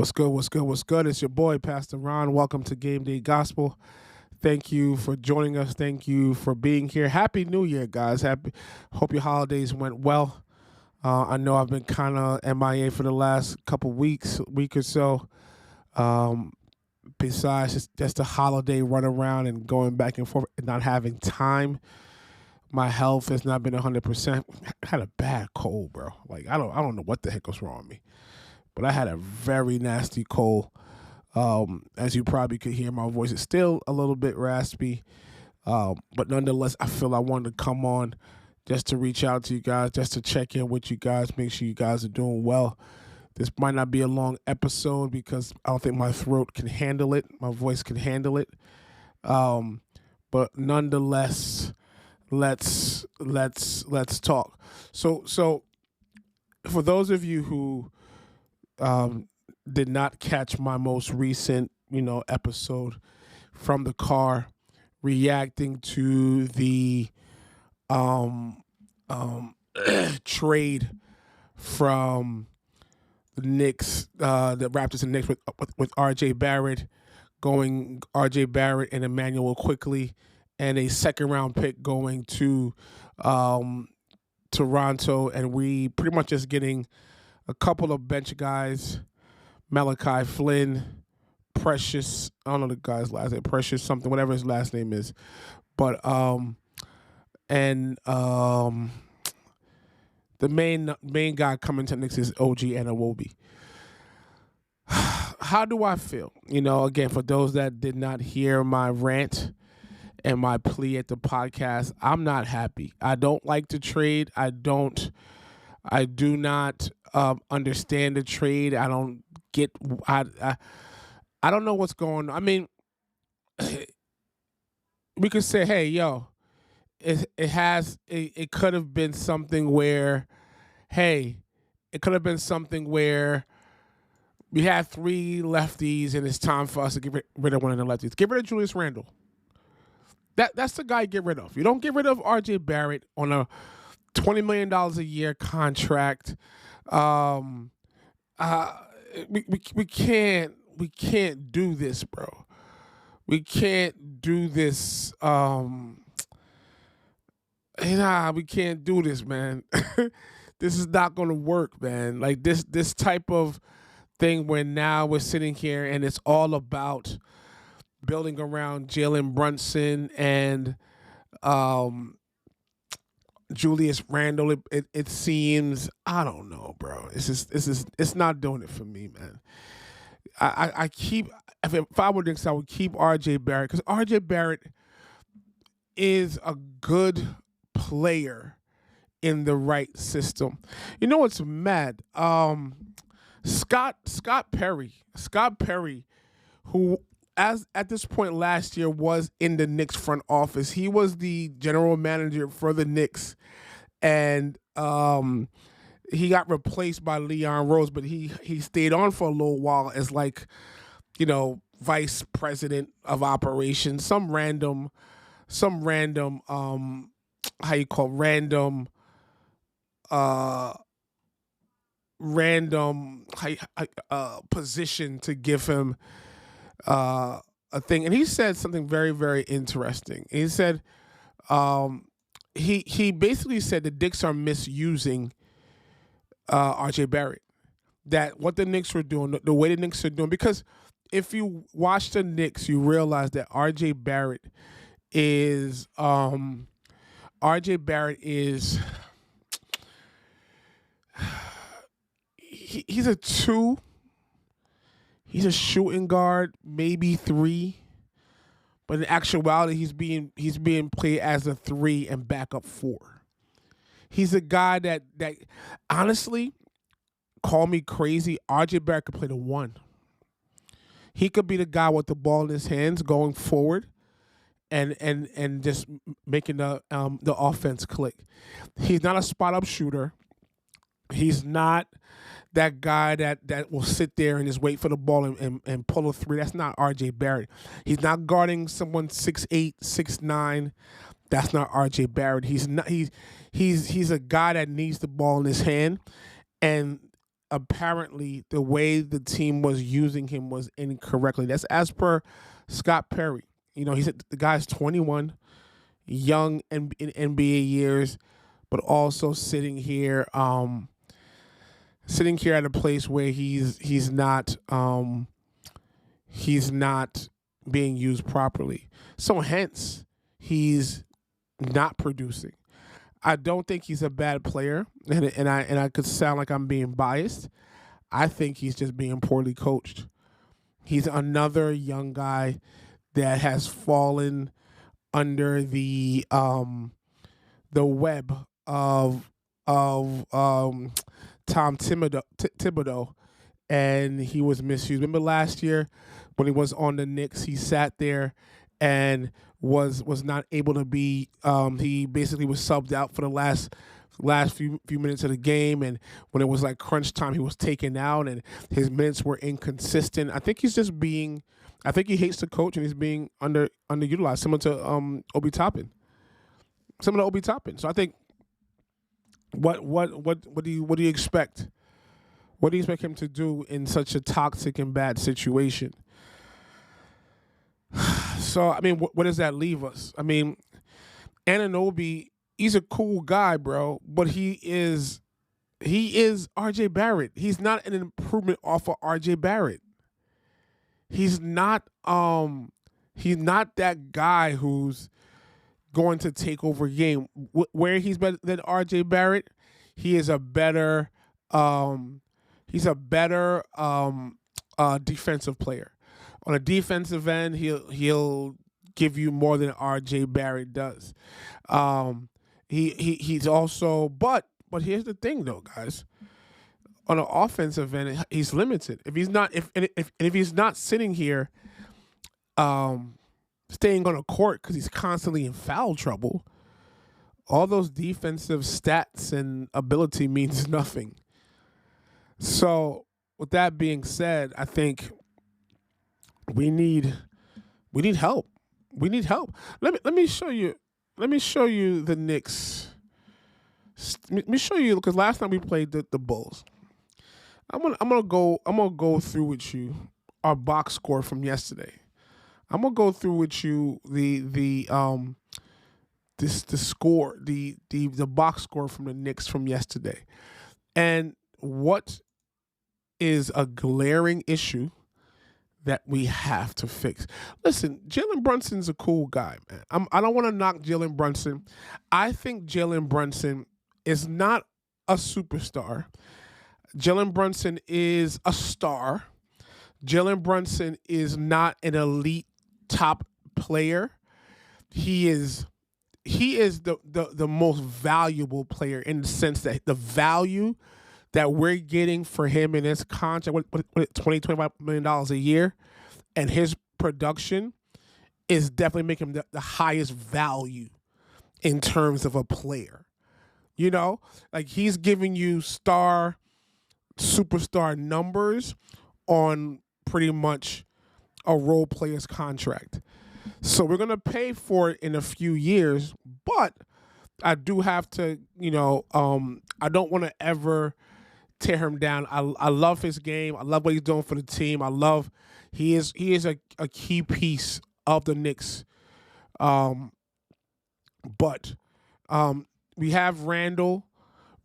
What's good? What's good? What's good? It's your boy, Pastor Ron. Welcome to Game Day Gospel. Thank you for joining us. Thank you for being here. Happy New Year, guys. Hope your holidays went well. I know I've been kind of MIA for the last couple week or so. Besides just the holiday run around and going back and forth and not having time, my health has not been 100%. I had a bad cold, bro. Like I don't know what the heck was wrong with me, but I had a very nasty cold. As you probably could hear, my voice is still a little bit raspy, but nonetheless, I feel I wanted to come on just to reach out to you guys, just to check in with you guys, make sure you guys are doing well. This might not be a long episode because I don't think my throat can handle it, my voice can handle it. But nonetheless, let's talk. So for those of you who did not catch my most recent, episode from the car reacting to the trade from the Knicks, the Raptors and Knicks with RJ Barrett, going RJ Barrett and Emmanuel quickly, and a second round pick going to Toronto, and we pretty much just getting a couple of bench guys, Malachi Flynn, Precious, I don't know the guy's last name, Precious something, whatever his last name is, but the main guy coming to Knicks is OG Anunoby. How do I feel? Again, for those that did not hear my rant and my plea at the podcast, I'm not happy. I don't like the trade. I do not understand the trade. I don't get. I don't know what's going on. I mean, we could say, hey, yo, it could have been something where, we had three lefties and it's time for us to get rid of one of the lefties. Get rid of Julius Randle. That's the guy you get rid of. You don't get rid of RJ Barrett on a $20 million a year contract. We can't do this, bro. We can't do this. We can't do this, man. This is not going to work, man. Like this type of thing where now we're sitting here and it's all about building around Jalen Brunson and Julius Randle. It seems, I don't know, bro. It's not doing it for me, man. I keep, if I were Knicks, I would keep RJ Barrett because RJ Barrett is a good player in the right system. You know what's mad? Scott Perry, who at this point last year was in the Knicks front office. He was the general manager for the Knicks, and he got replaced by Leon Rose, but he stayed on for a little while as vice president of operations, some random position to give him a thing. And he said something very, very interesting. He said he basically said the Knicks are misusing RJ Barrett. That what the Knicks were doing, the way the Knicks are doing, because if you watch the Knicks, you realize that RJ Barrett is he's a 2. He's a shooting guard, maybe 3, but in actuality, he's being played as a 3 and backup 4. He's a guy that honestly, call me crazy, RJ Barrett could play the 1. He could be the guy with the ball in his hands going forward, and just making the offense click. He's not a spot up shooter. He's not that guy that will sit there and just wait for the ball and pull a 3. That's not RJ Barrett. He's not guarding someone 6'8", 6'9". That's not RJ Barrett. He's a guy that needs the ball in his hand, and apparently the way the team was using him was incorrectly. That's as per Scott Perry. He said the guy's 21, young in NBA years, but also sitting here at a place where he's not being used properly. So hence he's not producing. I don't think he's a bad player, and I could sound like I'm being biased. I think he's just being poorly coached. He's another young guy that has fallen under the web of Tom Thibodeau, and he was misused. Remember last year when he was on the Knicks, he sat there and was not able to be. He basically was subbed out for the last few minutes of the game, and when it was like crunch time, he was taken out, and his minutes were inconsistent. I think he's just being. I think he hates the coach, and he's being underutilized, similar to Obi Toppin. Similar to Obi Toppin. So I think. What do you expect? What do you expect him to do in such a toxic and bad situation? So, I mean, what does that leave us? I mean, Anunoby, he's a cool guy, bro, but he is RJ Barrett. He's not an improvement off of RJ Barrett. He's not that guy who's going to take over a game. Where he's better than RJ Barrett, he is a better defensive player. On a defensive end, he'll give you more than RJ Barrett does. He's also but here's the thing though, guys. On an offensive end, he's limited. If he's not sitting here staying on a court because he's constantly in foul trouble, all those defensive stats and ability means nothing. So with that being said, I think we need help. We need help. Let me show you the Knicks. Let me show you, because last time we played the Bulls. I'm gonna go through with you our box score from yesterday. I'm gonna go through with you the box score from the Knicks from yesterday, and what is a glaring issue that we have to fix. Listen, Jalen Brunson's a cool guy, man. I don't want to knock Jalen Brunson. I think Jalen Brunson is not a superstar. Jalen Brunson is a star. Jalen Brunson is not an elite top player. He is the most valuable player in the sense that the value that we're getting for him in his contract, $25 million a year, and his production is definitely making him the highest value in terms of a player. You know, like he's giving you superstar numbers on pretty much a role player's contract. So we're going to pay for it in a few years, but I do have to, I don't want to ever tear him down. I love his game. I love what he's doing for the team. He is a key piece of the Knicks. But we have Randall.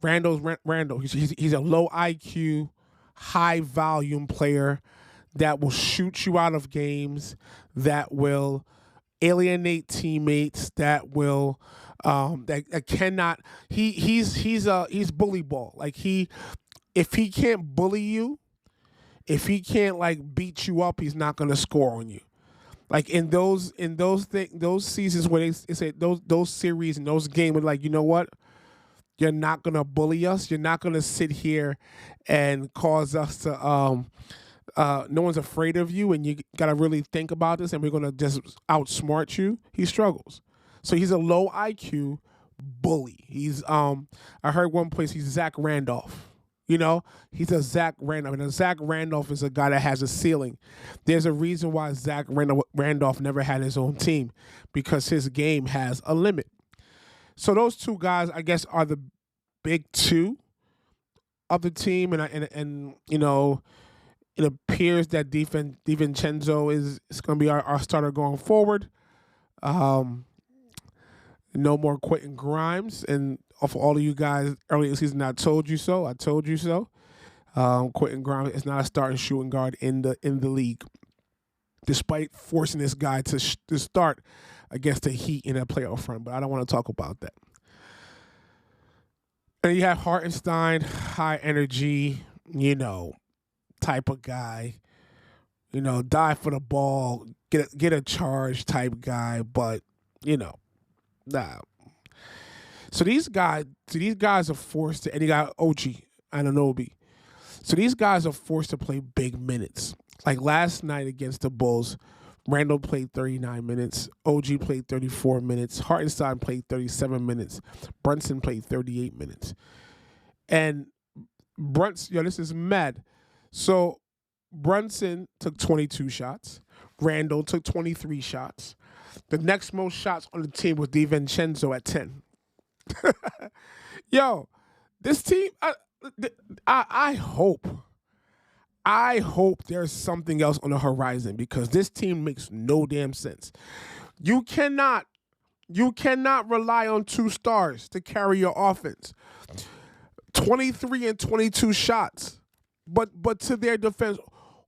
Randall. He's a low IQ, high volume player that will shoot you out of games, that will alienate teammates, that will that cannot. He's bully ball. Like if he can't bully you, if he can't like beat you up, he's not gonna score on you. Like in those seasons where they say those series and those games were like, you know what? You're not gonna bully us. You're not gonna sit here and cause us to no one's afraid of you, and you gotta really think about this, and we're gonna just outsmart you. He struggles. So he's a low IQ bully. He's I heard one place he's Zach Randolph. He's a Zach Randolph. And a Zach Randolph is a guy that has a ceiling. There's a reason why Zach Randolph never had his own team, because his game has a limit. So those two guys, I guess, are the big two. of the team, and you know, it appears that DiVincenzo is going to be our starter going forward. No more Quentin Grimes, and for all of you guys early in the season, I told you so. I told you so. Quentin Grimes is not a starting shooting guard in the league, despite forcing this guy to start against the Heat in a playoff run. But I don't want to talk about that. And you have Hartenstein, high energy, type of guy. Die for the ball, get a charge type guy. But nah. So these guys are forced to, and you got OG Anunoby. So these guys are forced to play big minutes. Like last night against the Bulls, Randall played 39 minutes. OG played 34 minutes. Hartenstein played 37 minutes. Brunson played 38 minutes. And Brunson, this is mad. So Brunson took 22 shots. Randall took 23 shots. The next most shots on the team was DiVincenzo at 10. Yo, this team, I hope there's something else on the horizon, because this team makes no damn sense. You cannot rely on two stars to carry your offense. 23 and 22 shots. But to their defense,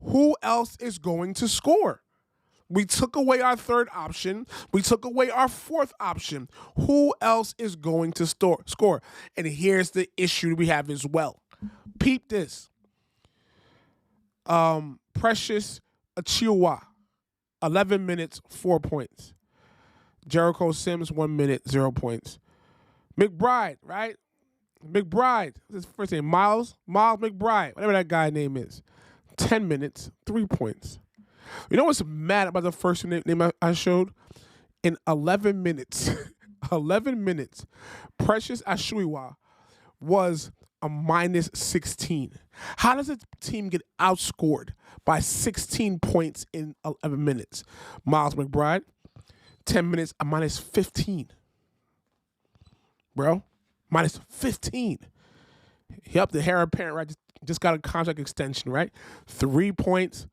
who else is going to score? We took away our third option. We took away our fourth option. Who else is going to score? And here's the issue we have as well. Peep this. Precious Achiuwa, 11 minutes, 4 points. Jericho Sims, 1 minute, 0 points. McBride, right? McBride, his first name, Miles McBride, whatever that guy's name is. 10 minutes, 3 points. You know what's mad about the first name I showed? In 11 minutes, Precious Achiuwa was a minus 16. How does a team get outscored by 16 points in 11 minutes? Miles McBride, 10 minutes, a minus 15. Bro, minus 15. Yep, the heir apparent, right? Just got a contract extension, right? 3 points,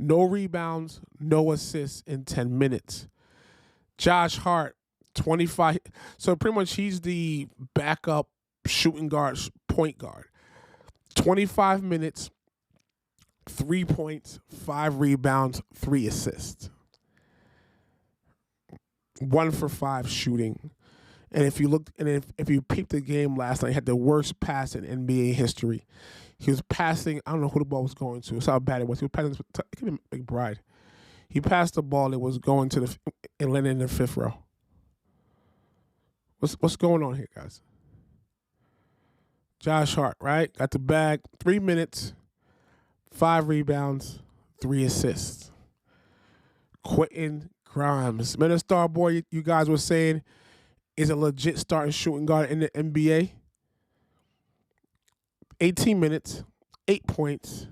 no rebounds, no assists in 10 minutes. Josh Hart, 25. So pretty much he's the backup shooting guard, point guard. 25 minutes, 3 points, 5 rebounds, 3 assists. 1 for 5 shooting. And if you look, and if you peeped the game last night, he had the worst pass in NBA history. He was passing, I don't know who the ball was going to. That's how bad it was. He was passing to McBride. He passed the ball. It was going to and landed in the fifth row. What's going on here, guys? Josh Hart, right? Got the bag. 3 minutes, 5 rebounds, 3 assists. Quentin Grimes. Man, the star boy you guys were saying is a legit starting shooting guard in the NBA. 18 minutes, 8 points,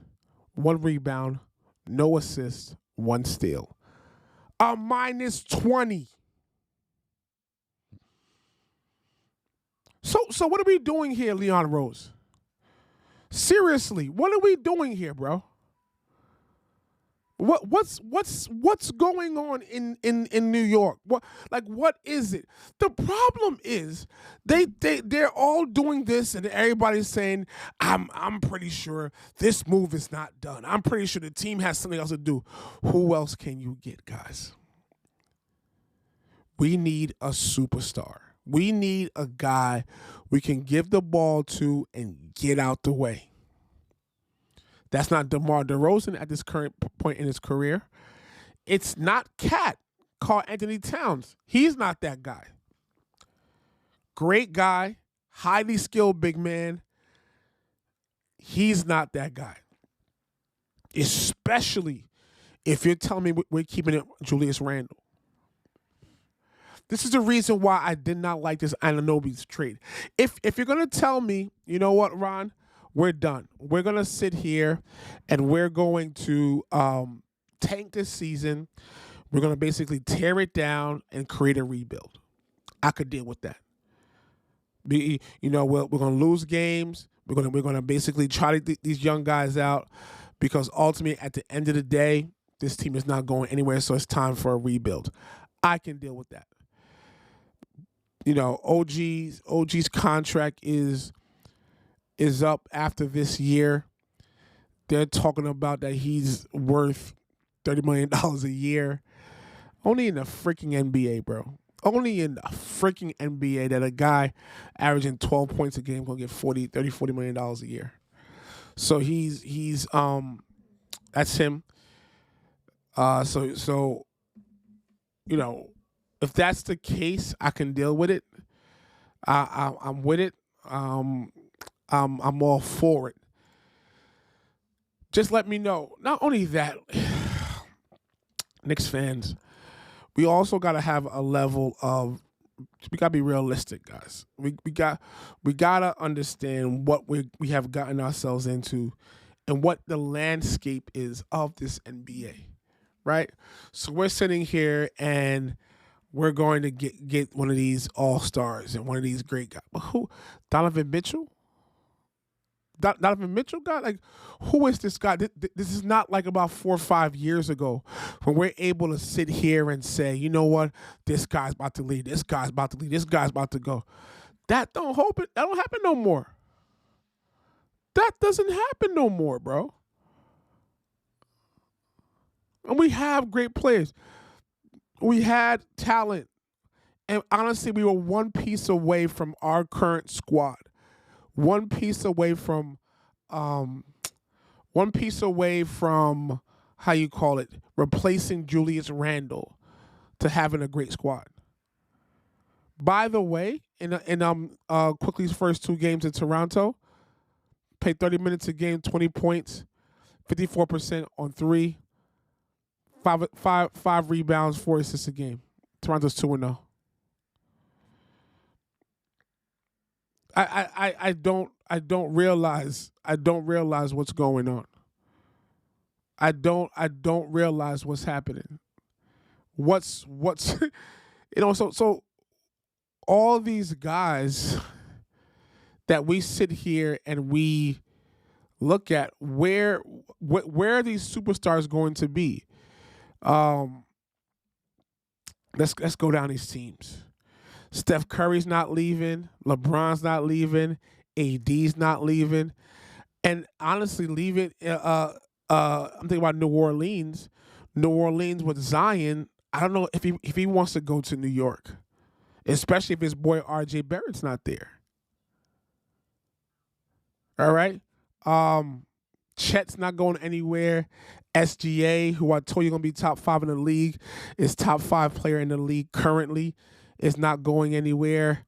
1 rebound, no assists, 1 steal. A minus 20. So what are we doing here, Leon Rose? Seriously, what are we doing here, bro? What's going on in New York? What is it? The problem is they're all doing this, and everybody's saying I'm pretty sure this move is not done. I'm pretty sure the team has something else to do. Who else can you get, guys? We need a superstar. We need a guy we can give the ball to and get out the way. That's not DeMar DeRozan at this current point in his career. It's not Cat, Karl Anthony Towns. He's not that guy. Great guy, highly skilled big man. He's not that guy. Especially if you're telling me we're keeping it Julius Randle. This is the reason why I did not like this Anunoby's trade. If you're going to tell me, you know what, Ron, we're done. We're going to sit here and we're going to tank this season. We're going to basically tear it down and create a rebuild. I could deal with that. We're going to lose games. We're going to basically try to these young guys out because ultimately, at the end of the day, this team is not going anywhere. So it's time for a rebuild. I can deal with that. OG's contract is up after this year. They're talking about that he's worth $30 million a year. Only in the freaking NBA, bro. Only in the freaking NBA that a guy averaging 12 points a game going to get $40 million a year. So he's that's him. So if that's the case, I can deal with it. I'm with it. I'm all for it. Just let me know. Not only that, Knicks fans, we also got to have a level of. We gotta be realistic, guys. We gotta understand what we have gotten ourselves into, and what the landscape is of this NBA, right? So we're sitting here and we're going to get one of these all-stars and one of these great guys. But who? Donovan Mitchell? Donovan Mitchell guy? Like, who is this guy? This is not like about 4 or 5 years ago when we're able to sit here and say, you know what? This guy's about to leave. This guy's about to leave. This guy's about to go. That don't happen no more. That doesn't happen no more, bro. And we have great players. We had talent. And honestly, we were one piece away from our current squad. One piece away from how you call it, replacing Julius Randle to having a great squad. By the way, in Quickly's first 2 games in Toronto, played 30 minutes a game, 20 points, 54% on 3, five rebounds, 4 assists a game. Toronto's 2-0. I don't realize what's going on. I don't realize what's happening. What's so all these guys that we sit here and we look at, where are these superstars going to be? Let's go down these teams. Steph Curry's not leaving. LeBron's not leaving. AD's not leaving. And honestly, leaving. I'm thinking about New Orleans. New Orleans with Zion. I don't know if he wants to go to New York, especially if his boy RJ Barrett's not there. All right. Chet's not going anywhere. SGA, who I told you going to be top 5 in the league, is top 5 player in the league currently. Is not going anywhere.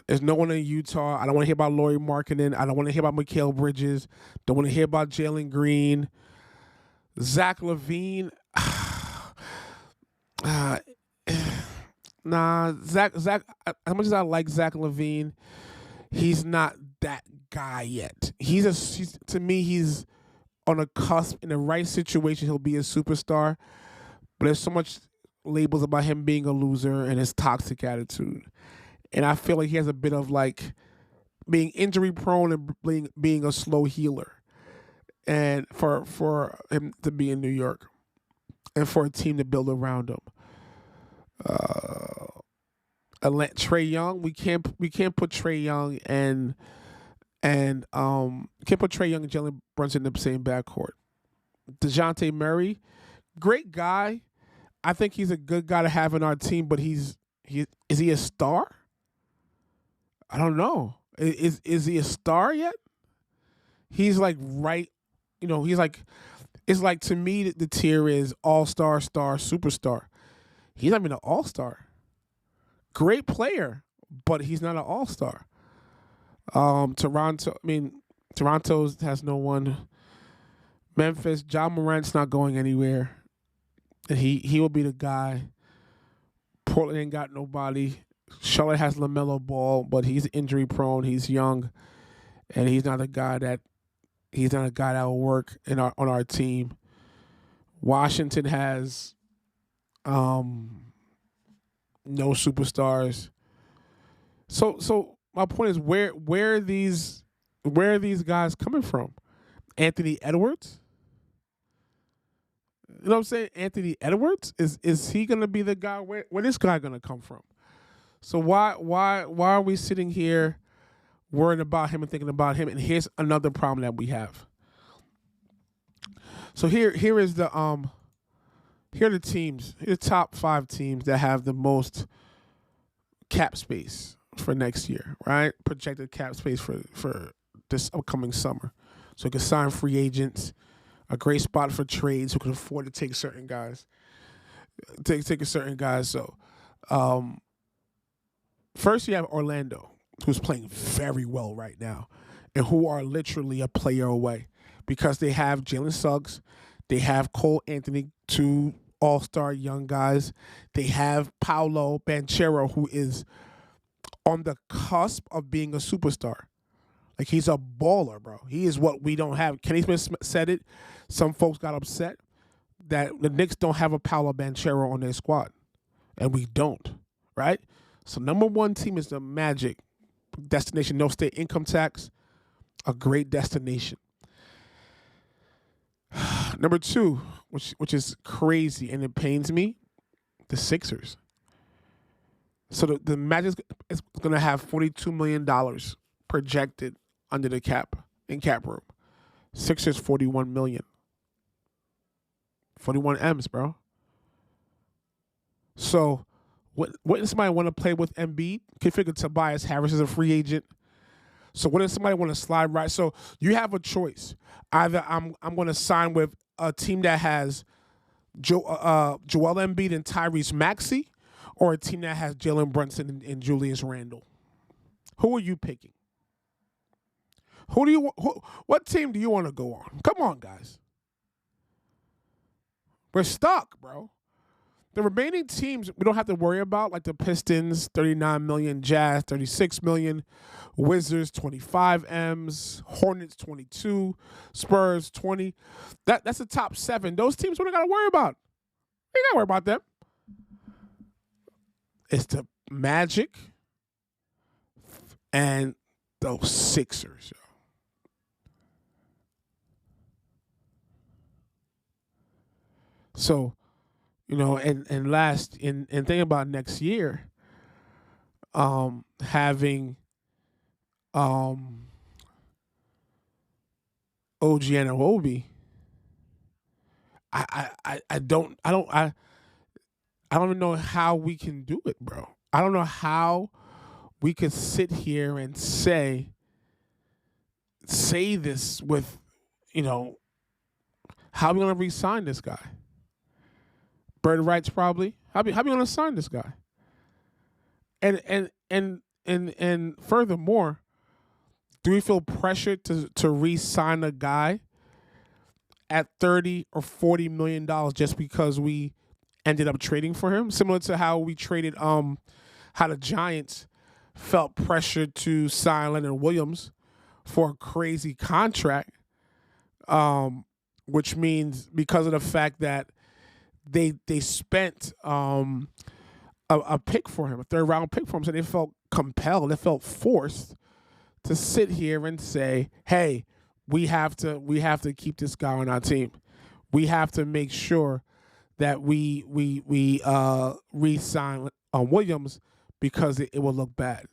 There's no one in Utah. I don't want to hear about Lauri Markkanen. I don't want to hear about Mikal Bridges. Don't want to hear about Jalen Green. Zach LaVine. Zach. As much as I like Zach LaVine, he's not that guy yet. To me, he's on a cusp. In the right situation, he'll be a superstar. But there's so much labels about him being a loser and his toxic attitude. And I feel like he has a bit of like being injury prone and being a slow healer. And for him to be in New York and for a team to build around him. Trae Young, we can't put Trae Young and can't put Trae Young and Jalen Brunson in the same backcourt. DeJounte Murray, great guy. I think he's a good guy to have in our team, but is he a star? I don't know. Is he a star yet? He's like right, he's like, it's like, to me the tier is all-star, star, superstar. He's not even an all-star. Great player, but he's not an all-star. Toronto has no one. Memphis, Ja Morant's not going anywhere. And he will be the guy. Portland ain't got nobody. Charlotte has LaMelo Ball, but he's injury prone. He's young, and he's not a guy that will work on our team. Washington has no superstars. So my point is where are these guys coming from? Anthony Edwards? You know what I'm saying? Anthony Edwards? Is he gonna be the guy? Where this guy gonna come from? So why are we sitting here worrying about him and thinking about him? And here's another problem that we have. So here is the here are the teams, here are the top 5 teams that have the most cap space for next year, right? Projected cap space for this upcoming summer. So you can sign free agents, a great spot for trades who can afford to take certain guys. Take a certain guys. So first you have Orlando, who's playing very well right now, and who are literally a player away because they have Jalen Suggs, they have Cole Anthony, 2 all-star young guys. They have Paolo Banchero, who is on the cusp of being a superstar. Like, he's a baller, bro. He is what we don't have. Kenny Smith said it. Some folks got upset that the Knicks don't have a Paolo Banchero on their squad, and we don't, right? So number 1 team is the Magic. Destination, no state income tax, a great destination. Number 2, which is crazy and it pains me, the Sixers. So the Magic is going to have $42 million projected under the cap, in cap room. Sixers, $41 million. 41 M's, bro. So wouldn't somebody want to play with Embiid? Can figure Tobias Harris is a free agent. So wouldn't somebody want to slide right? So you have a choice. Either I'm going to sign with a team that has Joel Embiid and Tyrese Maxey, or a team that has Jalen Brunson and Julius Randle. Who are you picking? What team do you want to go on? Come on, guys. We're stuck, bro. The remaining teams we don't have to worry about, like the Pistons, 39 million, Jazz, 36 million, Wizards, 25 M's, Hornets, 22, Spurs, 20. That's the top 7. Those teams we don't got to worry about. We ain't got to worry about them. It's the Magic and those Sixers. So, and last, and thinking about next year, having OG Anunoby, I don't even know how we can do it, bro. I don't know how we could sit here and say this with, how are we gonna re-sign this guy? Bird rights probably. How we gonna sign this guy? And furthermore, do we feel pressured to re-sign a guy at $30 or $40 million just because we ended up trading for him? Similar to how we traded, how the Giants felt pressured to sign Leonard Williams for a crazy contract, which means because of the fact that they spent a pick for him, a 3rd round pick for him, so they felt compelled, they felt forced to sit here and say, "Hey, we have to keep this guy on our team. We have to make sure that we re-sign Williams because it will look bad."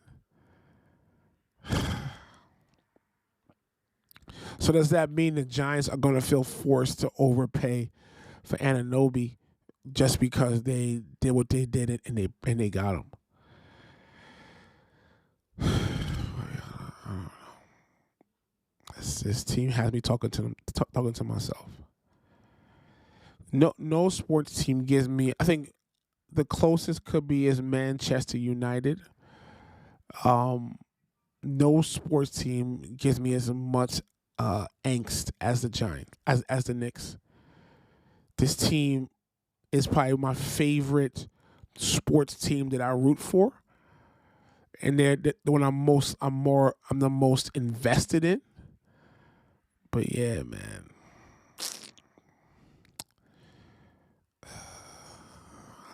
So does that mean the Giants are going to feel forced to overpay for Anunoby just because they did what they did and they got him? I don't know. This team has me talking to myself. No sports team gives me. I think the closest could be is Manchester United. No sports team gives me as much angst as the Giants, as the Knicks. This team is probably my favorite sports team that I root for, and they're the one I'm the most invested in. But yeah, man,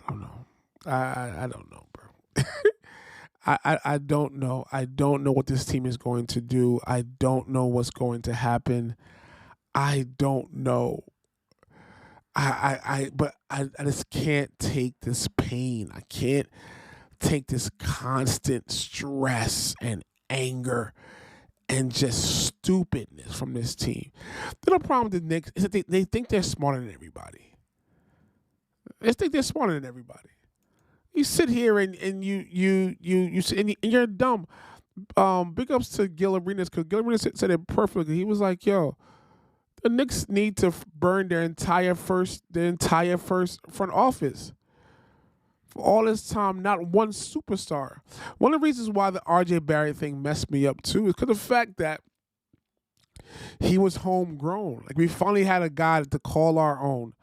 I don't know. I don't know, bro. I don't know. I don't know what this team is going to do. I don't know what's going to happen. I don't know. I just can't take this pain. I can't take this constant stress and anger and just stupidness from this team. The problem with the Knicks is that they think they're smarter than everybody. They think they're smarter than everybody. You sit here and you're dumb. Big ups to Gil Arenas, because Gil Arenas said it perfectly. He was like, "Yo, the Knicks need to burn their entire first front office for all this time. Not one superstar." One of the reasons why the R.J. Barrett thing messed me up too is because of the fact that he was homegrown. Like, we finally had a guy to call our own,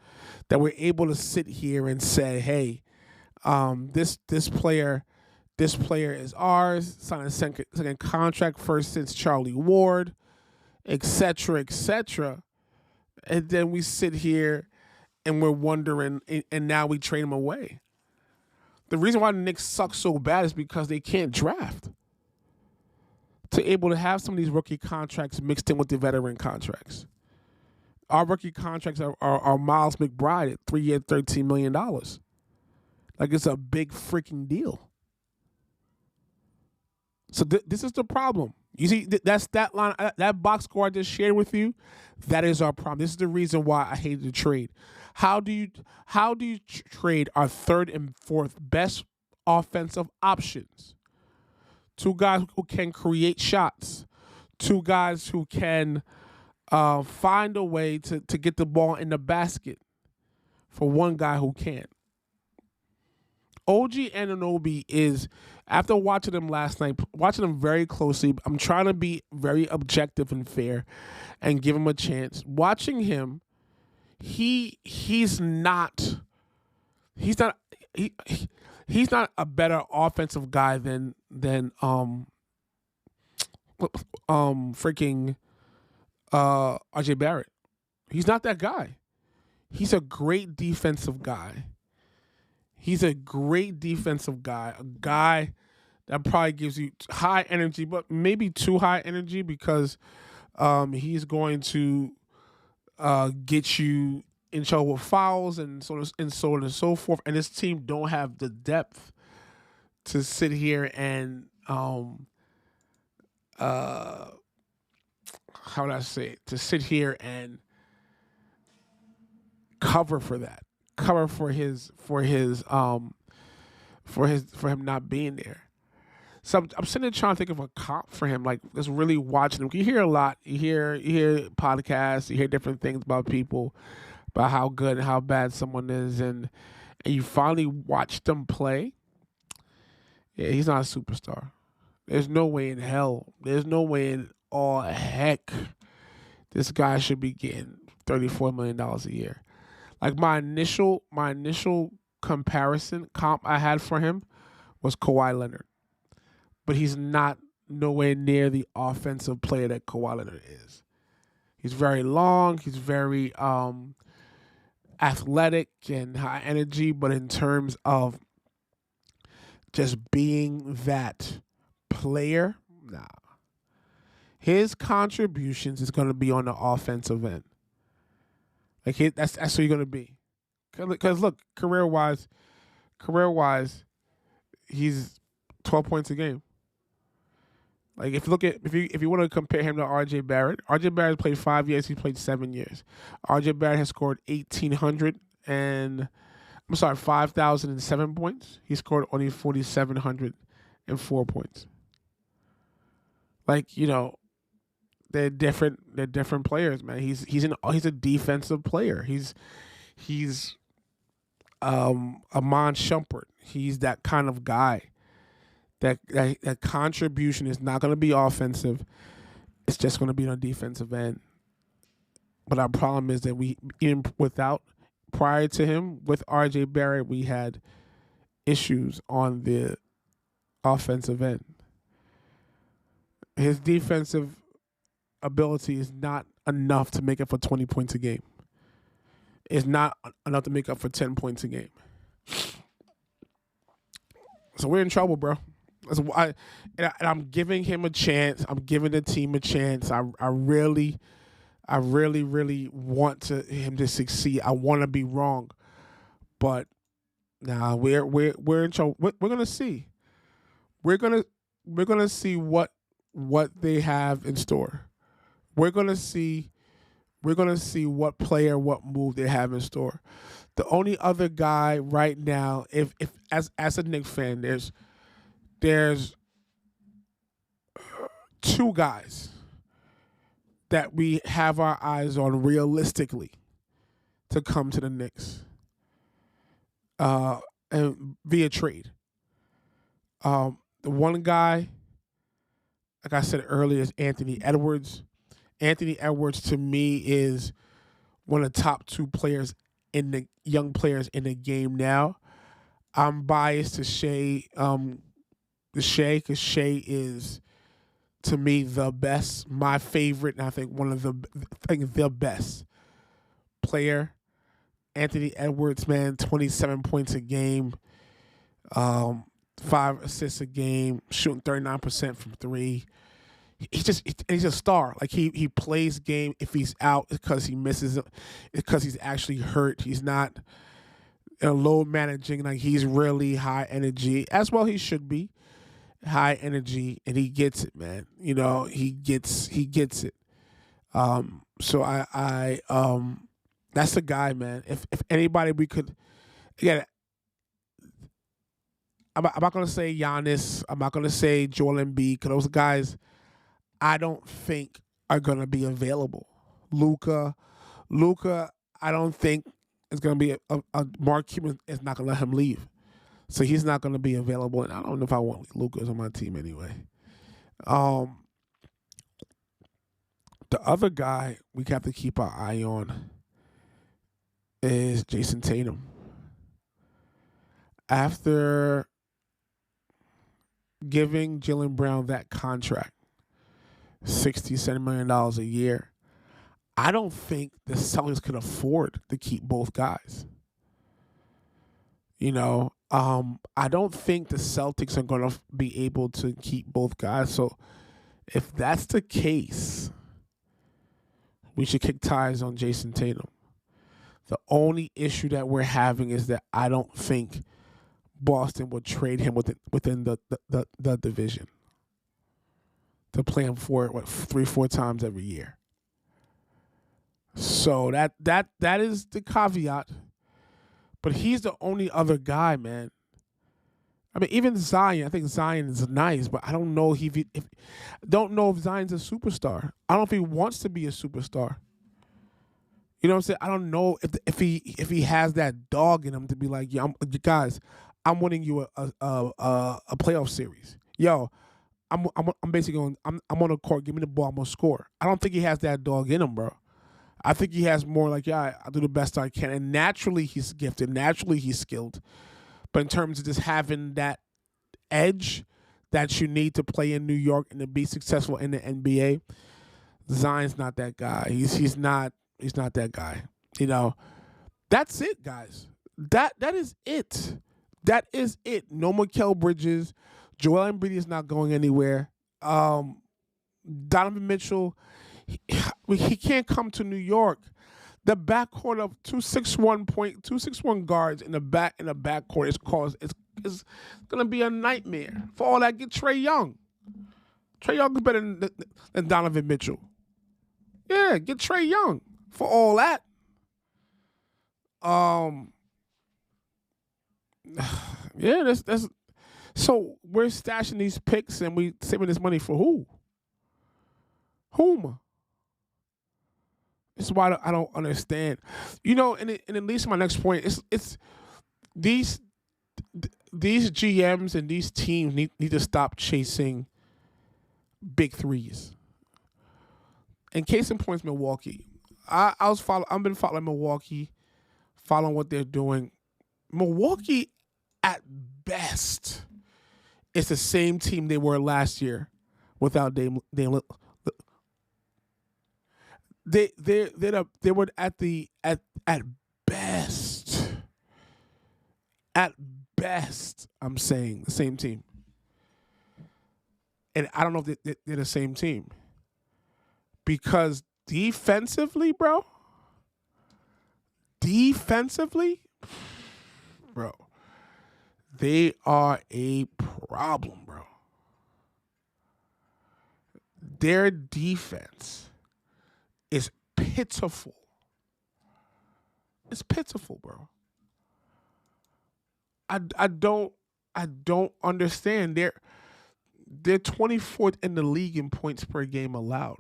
that we're able to sit here and say, "Hey, this player is ours. Signed a second contract, first since Charlie Ward, etc., etc." And then we sit here and we're wondering, and now we trade him away. The reason why the Knicks suck so bad is because they can't draft. To able to have some of these rookie contracts mixed in with the veteran contracts. Our rookie contracts are Miles McBride at 3 years, $13 million. Like, it's a big freaking deal. So this is the problem. You see, that's that line, that box score I just shared with you. That is our problem. This is the reason why I hated the trade. How do you trade our third and fourth best offensive options? Two guys who can create shots. Two guys who can find a way to get the ball in the basket, for one guy who can't. OG Anunoby is, after watching him last night, watching him very closely, I'm trying to be very objective and fair and give him a chance. Watching him, he's not a better offensive guy than freaking RJ Barrett. He's not that guy. He's a great defensive guy. He's a great defensive guy, a guy that probably gives you high energy, but maybe too high energy, because he's going to get you in trouble with fouls and so on and so forth. And this team don't have the depth to sit here and how would I say it? To sit here and cover for that. Cover for him not being there. So I'm sitting there trying to think of a comp for him, like just really watching him. You hear a lot. You hear podcasts. You hear different things about people, about how good and how bad someone is, and you finally watch them play. Yeah, he's not a superstar. There's no way in hell. There's no way in all heck this guy should be getting $34 million a year. Like, my initial comp I had for him was Kawhi Leonard. But he's not nowhere near the offensive player that Kawhi Leonard is. He's very long, he's very athletic and high energy, but in terms of just being that player, nah. His contributions is going to be on the offensive end. Like, that's who you're gonna be, because look, career wise, he's 12 points a game. Like, if you want to compare him to R.J. Barrett played 5 years. He played 7 years. R.J. Barrett has scored 5,007 points. He scored only 4,704 points. Like, they're different players, man. He's a defensive player. He's Amon Shumpert. He's that kind of guy. That contribution is not going to be offensive. It's just going to be on the defensive end. But our problem is that prior to him, with R.J. Barrett, we had issues on the offensive end. His defensive ability is not enough to make up for 20 points a game. It's not enough to make up for 10 points a game. So we're in trouble, bro. That's why, and I'm giving him a chance. I'm giving the team a chance. I really want him to succeed. I want to be wrong, but now we're in trouble. We're gonna see. We're gonna we're gonna see what they have in store. We're gonna see what player, what move they have in store. The only other guy right now, if as a Knicks fan, there's two guys that we have our eyes on realistically to come to the Knicks, and via trade. The one guy, like I said earlier, is Anthony Edwards. Anthony Edwards to me is one of the top two players in the young players in the game now. I'm biased to because Shea is to me the best, my favorite, and I think the best player. Anthony Edwards, man, 27 points a game, 5 assists a game, shooting 39% from three. He's a star. Like he plays game. If he's out, it's because he misses it. It's because he's actually hurt. He's not low managing. Like he's really high energy, as well he should be. High energy, and he gets it, man. You know, he gets it. So I that's the guy, man. If anybody we could, again, I'm not gonna say Giannis. I'm not gonna say Joel Embiid, because those guys I don't think are gonna be available. Luka, I don't think is gonna be a Mark Cuban is not gonna let him leave. So he's not going to be available, and I don't know if I want Lucas on my team anyway. The other guy we have to keep our eye on is Jason Tatum. After giving Jaylen Brown that contract, $60-70 million a year, I don't think the Celtics could afford to keep both guys. You know, I don't think the Celtics are going to be able to keep both guys. So if that's the case, we should kick ties on Jason Tatum. The only issue that we're having is that I don't think Boston would trade him within the division to play him for 3-4 times every year. So that is the caveat. But he's the only other guy, man. I mean, even Zion. I think Zion is nice, but I don't know if Zion's a superstar. I don't know if he wants to be a superstar. You know what I'm saying? I don't know if he has that dog in him to be like, yeah, guys, I'm winning you a playoff series. Yo, I'm basically going. I'm on the court. Give me the ball. I'm gonna score. I don't think he has that dog in him, bro. I think he has more like, yeah, I'll do the best I can. And naturally, he's gifted. Naturally, he's skilled. But in terms of just having that edge that you need to play in New York and to be successful in the NBA, Zion's not that guy. He's not that guy. You know, that's it, guys. That is it. That is it. No Mikal Bridges. Joel Embiid is not going anywhere. Donovan Mitchell, he can't come to New York. The backcourt of 261 guards in the backcourt is gonna be a nightmare. For all that, get Trae Young. Trae Young is better than Donovan Mitchell. Yeah, get Trae Young. For all that. Yeah, that's so we're stashing these picks and we saving this money for who? Whom? This is why I don't understand. You know, and at least my next point it's these GMs and these teams need to stop chasing big threes. And case in point is Milwaukee. I've been following Milwaukee, following what they're doing. Milwaukee, at best, is the same team they were last year without Dame. They were at best. I'm saying the same team. And I don't know if they're the same team. Because defensively, bro, bro, they are a problem, bro. Their defense is pitiful. It's pitiful, bro. I don't understand. They're 24th in the league in points per game allowed.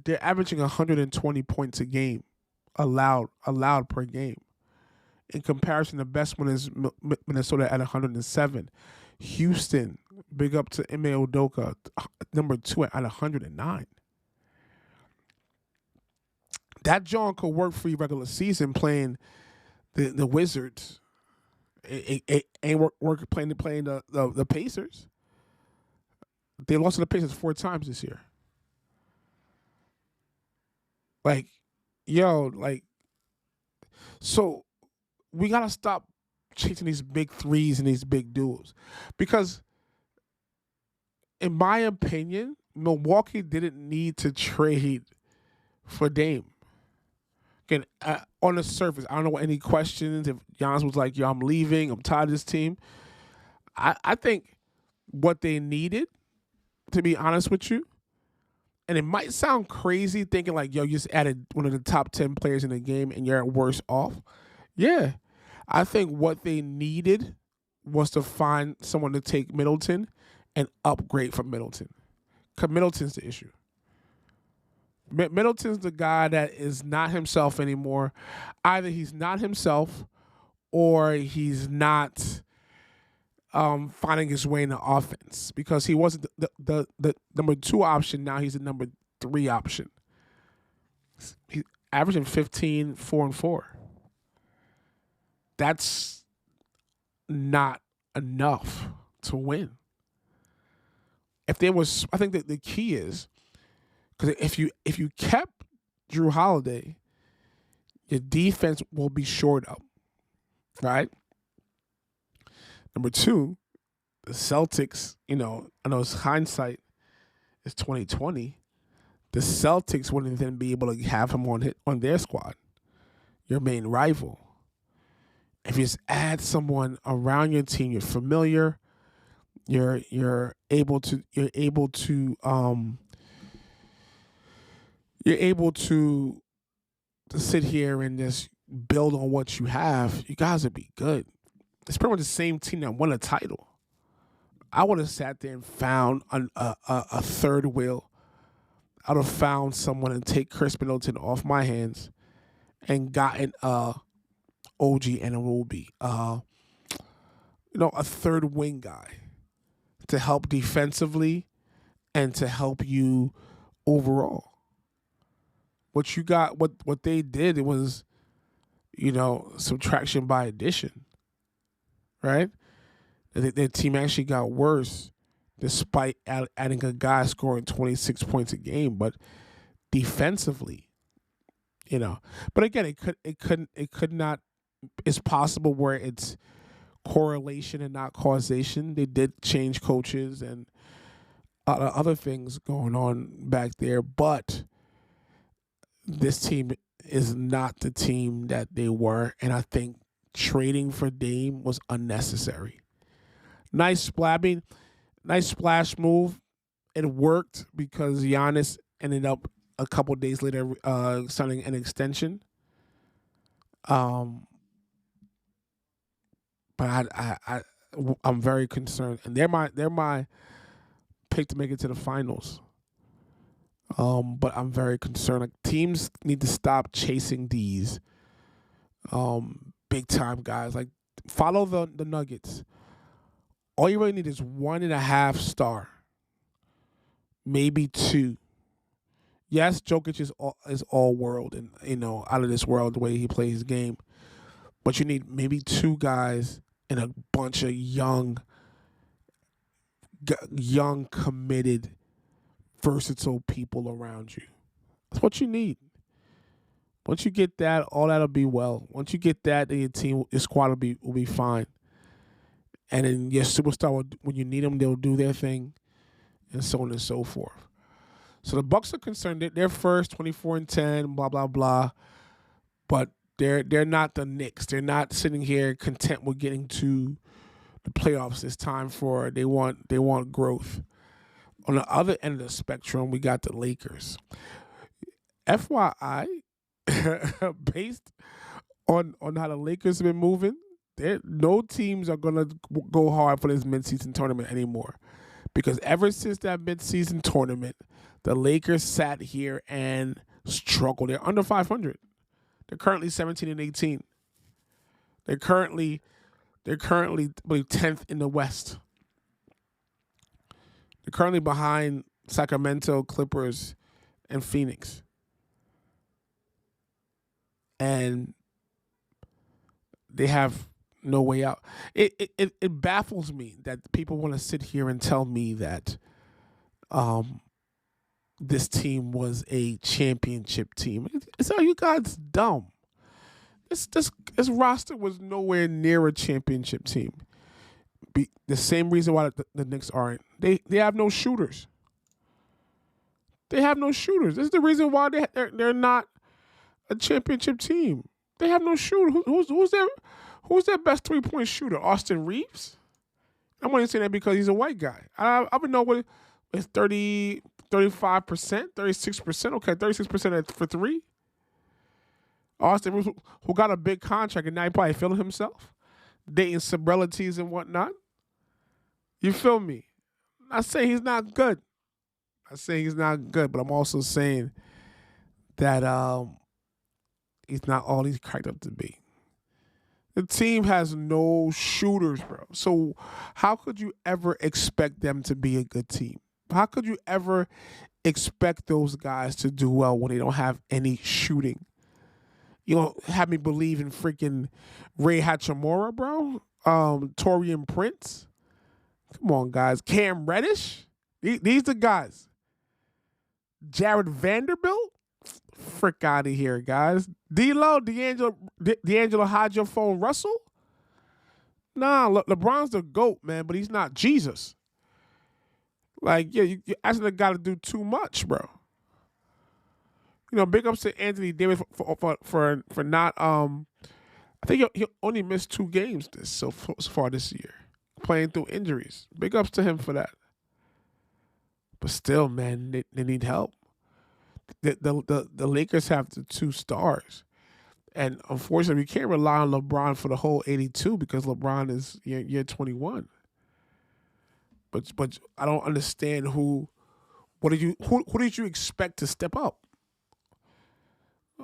They're averaging 120 points a game allowed per game. In comparison, the best one is Minnesota at 107. Houston, big up to Ime Udoka, number 2 at 109. That John could work for you regular season playing the Wizards. It ain't work playing the Pacers. They lost to the Pacers 4 times this year. Like, so we got to stop chasing these big threes and these big duels. Because, in my opinion, Milwaukee didn't need to trade for Dame. Again, on the surface, I don't know any questions. If Giannis was like, yo, I'm leaving, I'm tired of this team. I think what they needed, to be honest with you, and it might sound crazy thinking like, yo, you just added one of the top 10 players in the game and you're worse off. Yeah. I think what they needed was to find someone to take Middleton and upgrade from Middleton. Because Middleton's the issue. Middleton's the guy that is not himself anymore. Either he's not himself or he's not finding his way in the offense, because he wasn't the number 2 option. Now he's the number 3 option. He's averaging 15, 4 and 4. That's not enough to win. If there was, I think that the key is, because if you kept Drew Holiday, your defense will be shored up, right? Number 2, the Celtics, I know it's hindsight, it's 2020. The Celtics wouldn't then be able to have him on their squad, your main rival. If you just add someone around your team, you're familiar, you're able to sit here and just build on what you have, you guys would be good. It's pretty much the same team that won a title. I would have sat there and found a third wheel. I would have found someone and take Chris Middleton off my hands and gotten OG Anunoby, a third wing guy to help defensively and to help you overall. What you got, what they did, it was, subtraction by addition, right? Their team actually got worse despite adding a guy scoring 26 points a game, but defensively, But again, it could not. It's possible where it's correlation and not causation. They did change coaches and other things going on back there, but this team is not the team that they were, and I think trading for Dame was unnecessary. Nice splash move. It worked because Giannis ended up a couple days later signing an extension. But I'm very concerned, and they're my pick to make it to the finals. But I'm very concerned. Like, teams need to stop chasing these big time guys. Like, follow the Nuggets. All you really need is 1.5 star, maybe 2. Yes, Jokic is all world and out of this world the way he plays his game, but you need maybe 2 guys and a bunch of young, committed, versatile people around you. That's what you need. Once you get that, all that'll be well. Once you get that, then your squad will be fine. And then your superstar, when you need them, they'll do their thing, and so on and so forth. So the Bucks are concerned that they're first, 24-10, blah blah blah, but they're not the Knicks. They're not sitting here content with getting to the playoffs. It's time for they want growth. On the other end of the spectrum, we got the Lakers. FYI, based on how the Lakers have been moving, no teams are gonna go hard for this midseason tournament anymore. Because ever since that midseason tournament, the Lakers sat here and struggled. They're under 500. They're currently 17-18. They're currently I believe 10th in the West. They're currently behind Sacramento, Clippers, and Phoenix. And they have no way out. It baffles me that people want to sit here and tell me that this team was a championship team. It's how you guys dumb. This roster was nowhere near a championship team. The same reason why the Knicks aren't. They have no shooters. They have no shooters. This is the reason why they're not a championship team. They have no shooter. Who's their best 3-point shooter? Austin Reeves? I'm only saying that because he's a white guy. I would know what it's 35%, 36%. Okay, 36% for three. Austin Reeves, who got a big contract and now he probably feeling himself, dating celebrities and whatnot. You feel me? I say he's not good. But I'm also saying that he's not all he's cracked up to be. The team has no shooters, bro. So how could you ever expect them to be a good team? How could you ever expect those guys to do well when they don't have any shooting? You don't have me believe in freaking Ray Hachimura, bro. Torian Prince. Come on, guys. Cam Reddish. These the guys. Jared Vanderbilt. Frick out of here, guys. D'Lo, D'Angelo Hydrophone Russell. Nah, LeBron's the GOAT, man, but he's not Jesus. Like, yeah, you actually got to do too much, bro. You know, big ups to Anthony Davis for not. I think he only missed 2 games so far this year, playing through injuries. Big ups to him for that. But still, man, they need help. The Lakers have the 2 stars, and unfortunately, we can't rely on LeBron for the whole 82 because LeBron is year 21. But I don't understand who did you expect to step up?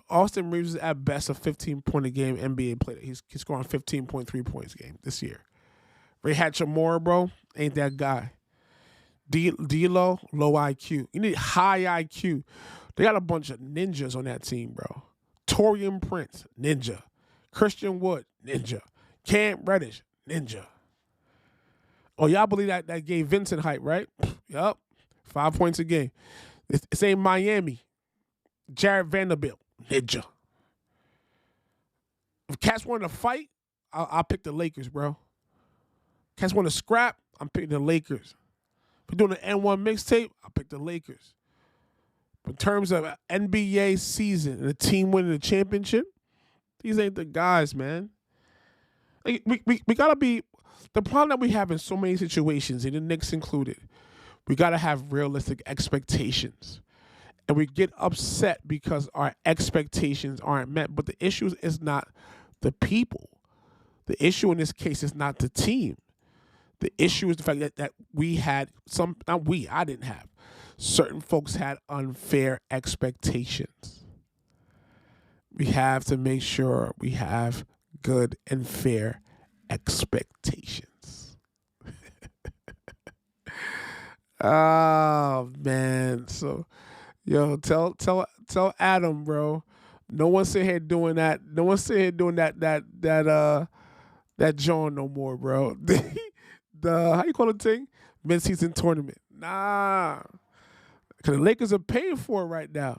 Austin Reeves is at best a 15-point a game NBA player. He's scoring 15.3 points a game this year. Ray Hachimura, bro, ain't that guy. D'Lo, low IQ. You need high IQ. They got a bunch of ninjas on that team, bro. Torian Prince, ninja. Christian Wood, ninja. Cam Reddish, ninja. Oh, y'all believe that gave Vincent hype, right? Yup. 5 points a game. It's ain't Miami. Jared Vanderbilt, ninja. If Cats want to fight, I'll pick the Lakers, bro. Cats want to scrap, I'm picking the Lakers. If we're doing an N1 mixtape, I'll pick the Lakers. But in terms of NBA season and a team winning the championship, these ain't the guys, man. Like, we got to be... The problem that we have in so many situations, and the Knicks included, we got to have realistic expectations. And we get upset because our expectations aren't met. But the issue is not the people. The issue in this case is not the team. The issue is the fact that we had I didn't have. Certain folks had unfair expectations. We have to make sure we have good and fair expectations. Oh, man. So, yo, tell Adam, bro. No one's sitting here doing that. No one's sitting here doing that John no more, bro. The how you call it thing? Mid-season tournament. Nah. Because the Lakers are paying for it right now.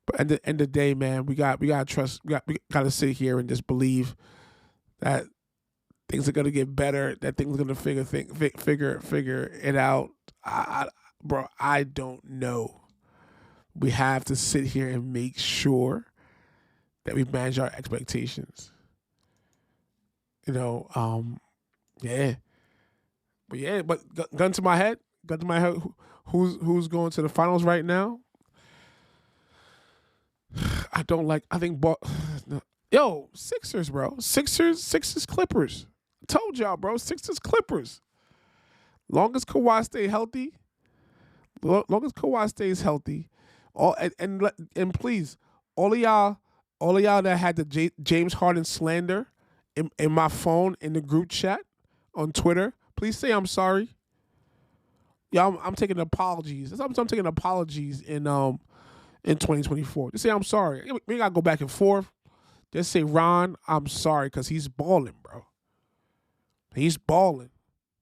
But at the end of the day, man, we got to trust. We got to sit here and just believe that things are gonna get better. That things are gonna figure it out. Bro, I don't know. We have to sit here and make sure that we manage our expectations. Yeah. But gun to my head, who's going to the finals right now? I think Sixers, bro. Sixers, Clippers. I told y'all, bro. Sixers, Clippers. Long as Kawhi stays healthy, and please, all of y'all that had the James Harden slander in my phone in the group chat on Twitter, please say I'm sorry. Yeah, I'm taking apologies. I'm taking apologies in 2024. Just say I'm sorry. We gotta go back and forth. Just say, Ron, I'm sorry, because he's balling, bro. He's balling.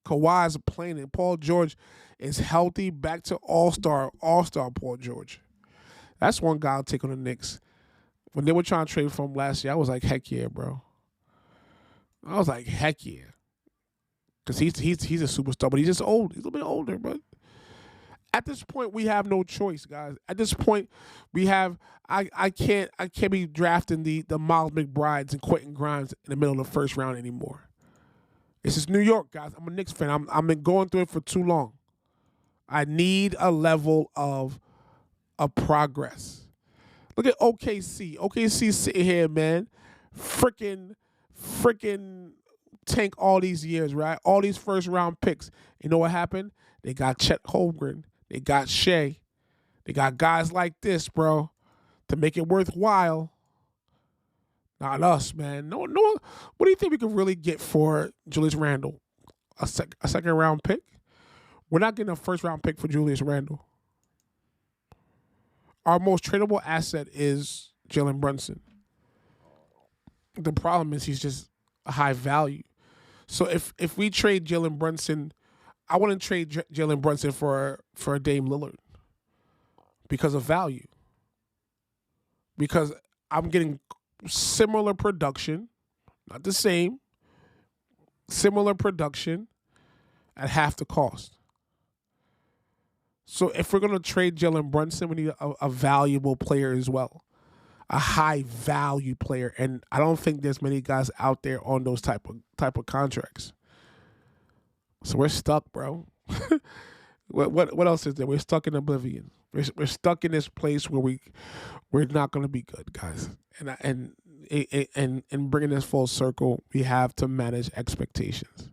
Kawhi's playing, and Paul George is healthy, back to all-star Paul George. That's one guy I'll take on the Knicks. When they were trying to trade for him last year, I was like, heck yeah, bro. I was like, heck yeah. Because he's a superstar, but he's just old. He's a little bit older, but at this point, we have no choice, guys. At this point, I can't be drafting the Miles McBrides and Quentin Grimes in the middle of the first round anymore. This is New York, guys. I'm a Knicks fan. I've been going through it for too long. I need a level of progress. Look at OKC. OKC sitting here, man. Freaking tank all these years, right? All these first round picks. You know what happened? They got Chet Holmgren. They got Shea. They got guys like this, bro, to make it worthwhile. Not us, man. No. What do you think we could really get for Julius Randle? A second round pick? We're not getting a first round pick for Julius Randle. Our most tradable asset is Jalen Brunson. The problem is he's just a high value. So if we trade Jalen Brunson, I wouldn't trade Jalen Brunson for Dame Lillard because of value. Because I'm getting similar production, not the same, similar production at half the cost. So if we're going to trade Jalen Brunson, we need a valuable player as well, a high value player, and I don't think there's many guys out there on those type of contracts. So we're stuck, bro. What else is there? We're stuck in oblivion. We're stuck in this place where we're not going to be good, guys. And bringing this full circle, we have to manage expectations.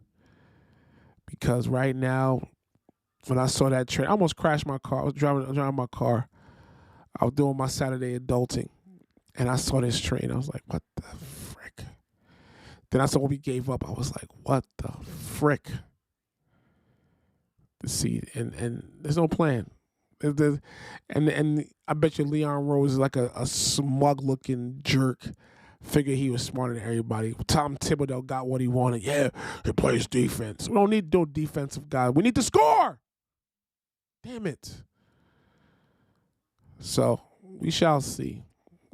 Because right now, when I saw that trade, I almost crashed my car. I was driving my car. I was doing my Saturday adulting, and I saw this trade. I was like, what the frick? Then I saw what we gave up. I was like, what the frick? To see, and there's no plan. And I bet you Leon Rose is like a smug looking jerk. Figure he was smarter than everybody. Tom Thibodeau got what he wanted. Yeah, he plays defense. We don't need no defensive guy. We need to score. Damn it. So we shall see.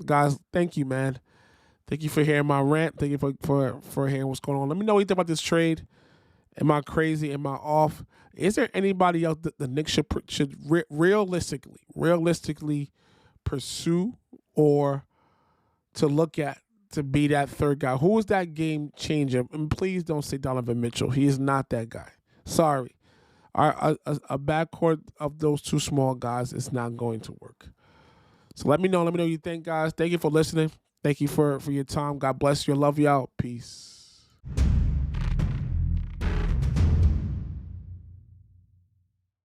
Guys, thank you, man. Thank you for hearing my rant. Thank you for hearing what's going on. Let me know what you think about this trade. Am I crazy? Am I off? Is there anybody else that the Knicks should realistically pursue or to look at to be that third guy? Who is that game changer? And please don't say Donovan Mitchell. He is not that guy. Sorry. A backcourt of those two small guys is not going to work. So let me know. Let me know what you think, guys. Thank you for listening. Thank you for your time. God bless you. I love y'all. Peace.